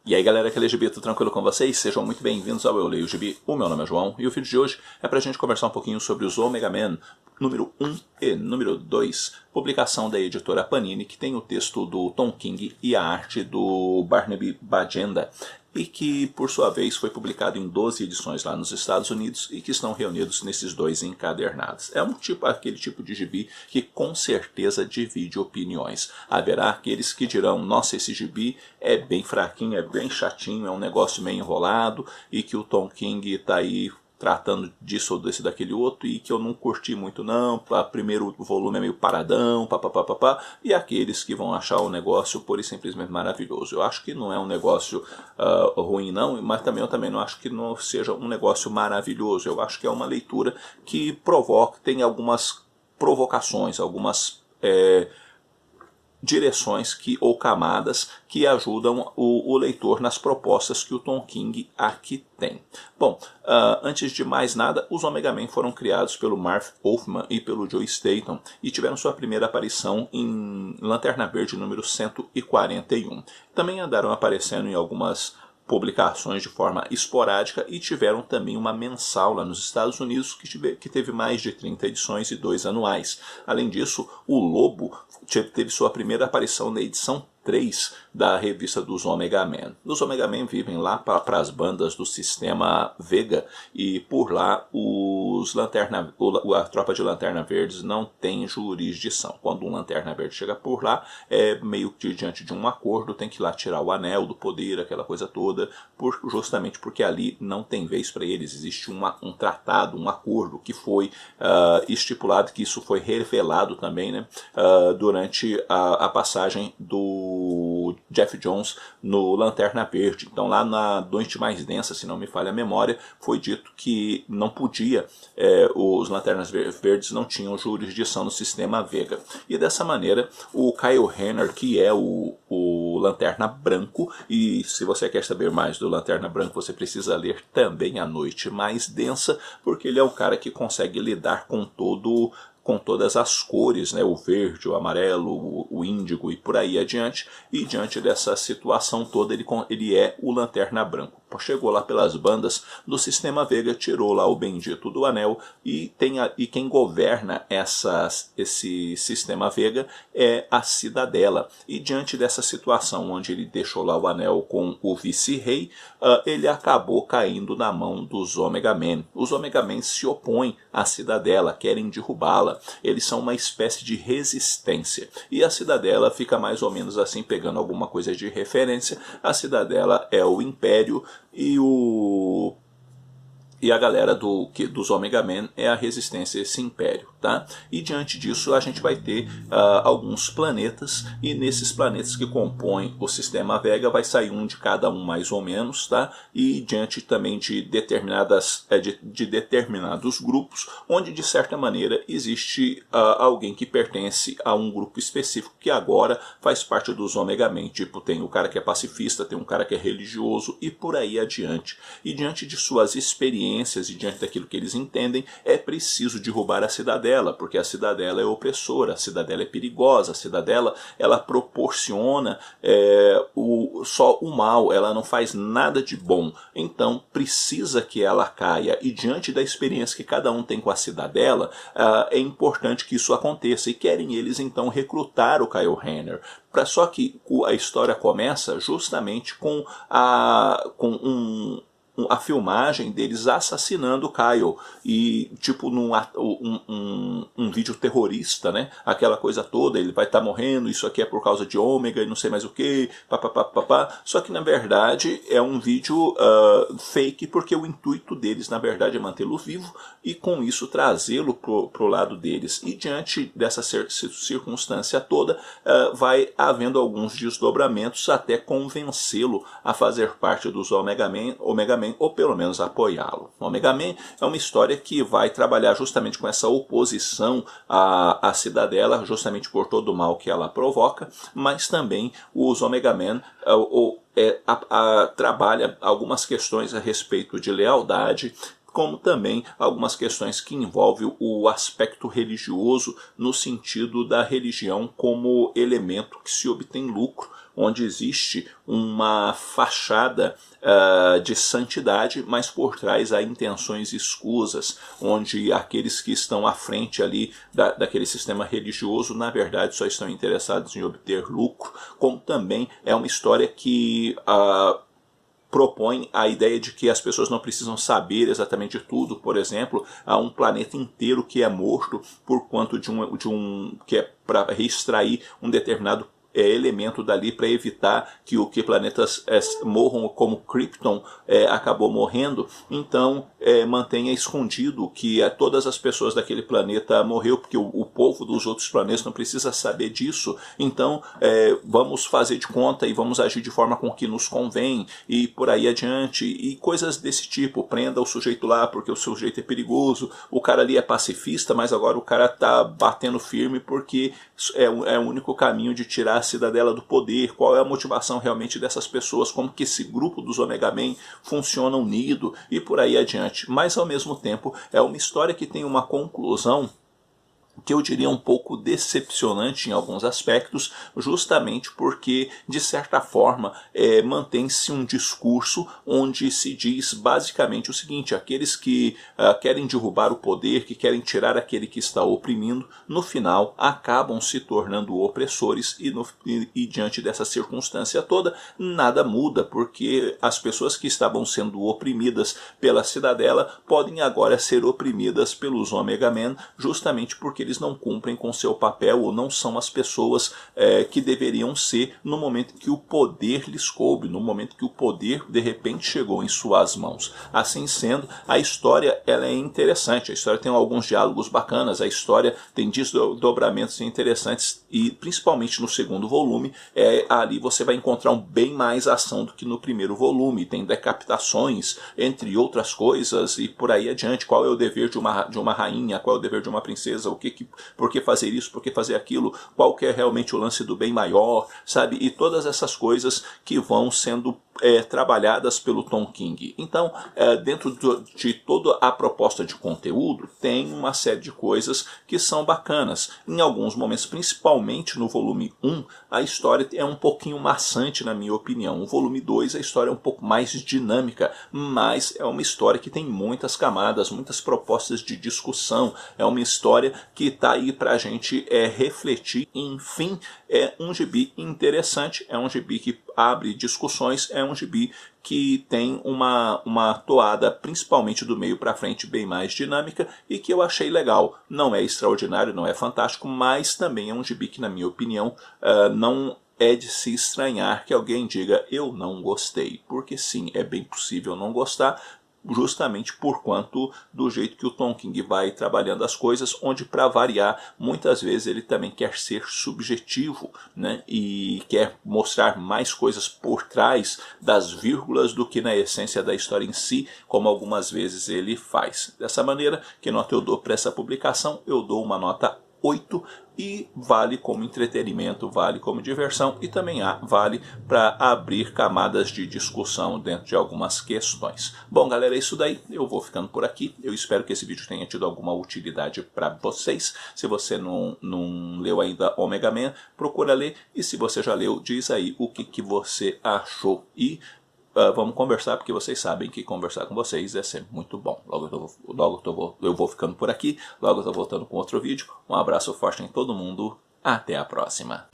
E aí galera, aquele é Gibi, tudo tranquilo com vocês? Sejam muito bem-vindos ao Eu Leio Gibi, o meu nome é João, e o vídeo de hoje é pra gente conversar um pouquinho sobre os Omega Men, número 1 e número 2, publicação da editora Panini, que tem o texto do Tom King e a arte do Barnaby Badgenda, e que por sua vez foi publicado em 12 edições lá nos Estados Unidos e que estão reunidos nesses dois encadernados. É aquele tipo de gibi que com certeza divide opiniões. Haverá aqueles que dirão, nossa, esse gibi é bem fraquinho, é bem chatinho, é um negócio meio enrolado e que o Tom King está aí tratando disso ou desse daquele outro e que eu não curti muito não, primeiro volume é meio paradão, papapá, e aqueles que vão achar o negócio pura e simplesmente maravilhoso. Eu acho que não é um negócio ruim não, mas eu também não acho que não seja um negócio maravilhoso. Eu acho que é uma leitura que provoca, tem algumas provocações, algumas direções ou camadas que ajudam o leitor nas propostas que o Tom King aqui tem. Bom, antes de mais nada, os Omega Men foram criados pelo Marv Wolfman e pelo Joe Staton e tiveram sua primeira aparição em Lanterna Verde número 141. Também andaram aparecendo em algumas publicações de forma esporádica e tiveram também uma mensal lá nos Estados Unidos que teve mais de 30 edições e 2 anuais. Além disso, o Lobo teve sua primeira aparição na edição 3 da revista dos Omega Men. Os Omega Men vivem lá para as bandas do sistema Vega e por lá a tropa de Lanterna Verdes não tem jurisdição. Quando um Lanterna Verde chega por lá, é meio que diante de um acordo, tem que ir lá tirar o anel do poder, aquela coisa toda, justamente porque ali não tem vez para eles. Existe um tratado, um acordo que foi estipulado, que isso foi revelado também, né, durante a passagem do Jeff Jones no Lanterna Verde. Então lá na Noite Mais Densa, se não me falha a memória, foi dito que não podia, os Lanternas Verdes não tinham jurisdição no sistema Vega. E dessa maneira o Kyle Rayner, que é o Lanterna Branco, e se você quer saber mais do Lanterna Branco, você precisa ler também A Noite Mais Densa, porque ele é o cara que consegue lidar com todas as cores, né? O verde, o amarelo, o índigo e por aí adiante. E diante dessa situação toda, ele é o Lanterna Branco. Chegou lá pelas bandas do sistema Vega, tirou lá o bendito do anel e quem governa esse sistema Vega é a Cidadela. E diante dessa situação onde ele deixou lá o anel com o vice-rei, ele acabou caindo na mão dos Omega Men. Os Omega Men se opõem à Cidadela, querem derrubá-la. Eles são uma espécie de resistência. E a Cidadela fica mais ou menos assim, pegando alguma coisa de referência. A Cidadela é o Império e a galera dos Omega Men é a resistência a esse império, tá? E diante disso a gente vai ter alguns planetas, e nesses planetas que compõem o sistema Vega vai sair um de cada um mais ou menos, tá? E diante também de determinados grupos, onde de certa maneira existe alguém que pertence a um grupo específico que agora faz parte dos Omega Men. Tipo, tem o cara que é pacifista, tem um cara que é religioso e por aí adiante. E diante de suas experiências e diante daquilo que eles entendem, é preciso derrubar a Cidadela, porque a Cidadela é opressora, a Cidadela é perigosa, a Cidadela ela proporciona só o mal, ela não faz nada de bom. Então precisa que ela caia, e diante da experiência que cada um tem com a Cidadela, é importante que isso aconteça, e querem eles então recrutar o Kyle Rayner. Só que a história começa justamente com a filmagem deles assassinando o Kyle, e tipo um vídeo terrorista, né? Aquela coisa toda, ele vai estar morrendo, isso aqui é por causa de ômega e não sei mais o que, papapá. Só que na verdade é um vídeo fake, porque o intuito deles na verdade é mantê-lo vivo e com isso trazê-lo pro lado deles. E diante dessa circunstância toda, vai havendo alguns desdobramentos até convencê-lo a fazer parte dos Omega Men, ou pelo menos apoiá-lo. O Omega Men é uma história que vai trabalhar justamente com essa oposição à Cidadela, justamente por todo o mal que ela provoca, mas também os Omega Men trabalha algumas questões a respeito de lealdade, como também algumas questões que envolvem o aspecto religioso, no sentido da religião como elemento que se obtém lucro onde existe uma fachada de santidade, mas por trás há intenções escusas, onde aqueles que estão à frente ali daquele sistema religioso, na verdade, só estão interessados em obter lucro, como também é uma história que propõe a ideia de que as pessoas não precisam saber exatamente tudo. Por exemplo, há um planeta inteiro que é morto por conta que é para extrair um determinado elemento dali para evitar que planetas morram, como Krypton acabou morrendo. Então mantenha escondido que todas as pessoas daquele planeta morreu, porque o povo dos outros planetas não precisa saber disso. Então vamos fazer de conta e vamos agir de forma com que nos convém, e por aí adiante, e coisas desse tipo. Prenda o sujeito lá porque o sujeito é perigoso, o cara ali é pacifista, mas agora o cara tá batendo firme porque é o único caminho de tirar a cidadela do poder. Qual é a motivação realmente dessas pessoas, como que esse grupo dos Omega Men funciona unido, e por aí adiante. Mas ao mesmo tempo é uma história que tem uma conclusão que eu diria um pouco decepcionante em alguns aspectos, justamente porque, de certa forma, mantém-se um discurso onde se diz basicamente o seguinte: aqueles que querem derrubar o poder, que querem tirar aquele que está oprimindo, no final acabam se tornando opressores, e diante dessa circunstância toda, nada muda, porque as pessoas que estavam sendo oprimidas pela Cidadela podem agora ser oprimidas pelos Omega Men, justamente porque eles não cumprem com seu papel, ou não são as pessoas que deveriam ser no momento que o poder lhes coube, no momento que o poder de repente chegou em suas mãos. Assim sendo, a história ela é interessante, a história tem alguns diálogos bacanas, a história tem desdobramentos interessantes, e principalmente no segundo volume, ali você vai encontrar bem mais ação do que no primeiro volume. Tem decapitações, entre outras coisas, e por aí adiante. Qual é o dever de uma rainha, qual é o dever de uma princesa, por que fazer isso, por que fazer aquilo, qual que é realmente o lance do bem maior, sabe? E todas essas coisas que vão sendo trabalhadas pelo Tom King. Então, dentro de toda a proposta de conteúdo, tem uma série de coisas que são bacanas. Em alguns momentos, principalmente no volume 1, a história é um pouquinho maçante, na minha opinião. No volume 2, a história é um pouco mais dinâmica, mas é uma história que tem muitas camadas, muitas propostas de discussão. É uma história que está aí para a gente refletir. Enfim, é um gibi interessante, é um gibi que abre discussões, é um gibi que tem uma toada, principalmente do meio para frente, bem mais dinâmica, e que eu achei legal. Não é extraordinário, não é fantástico, mas também é um gibi que, na minha opinião, não é de se estranhar que alguém diga eu não gostei, porque sim, é bem possível não gostar, justamente por quanto do jeito que o Tom King vai trabalhando as coisas, onde, para variar, muitas vezes ele também quer ser subjetivo, né? E quer mostrar mais coisas por trás das vírgulas do que na essência da história em si, como algumas vezes ele faz. Dessa maneira, que nota eu dou para essa publicação? Eu dou uma nota 8, e vale como entretenimento, vale como diversão, e também vale para abrir camadas de discussão dentro de algumas questões. Bom, galera, é isso daí. Eu vou ficando por aqui. Eu espero que esse vídeo tenha tido alguma utilidade para vocês. Se você não leu ainda Omega Men, procura ler. E se você já leu, diz aí o que você achou. E vamos conversar, porque vocês sabem que conversar com vocês é sempre muito bom. Logo eu vou ficando por aqui. Logo eu estou voltando com outro vídeo. Um abraço forte em todo mundo. Até a próxima.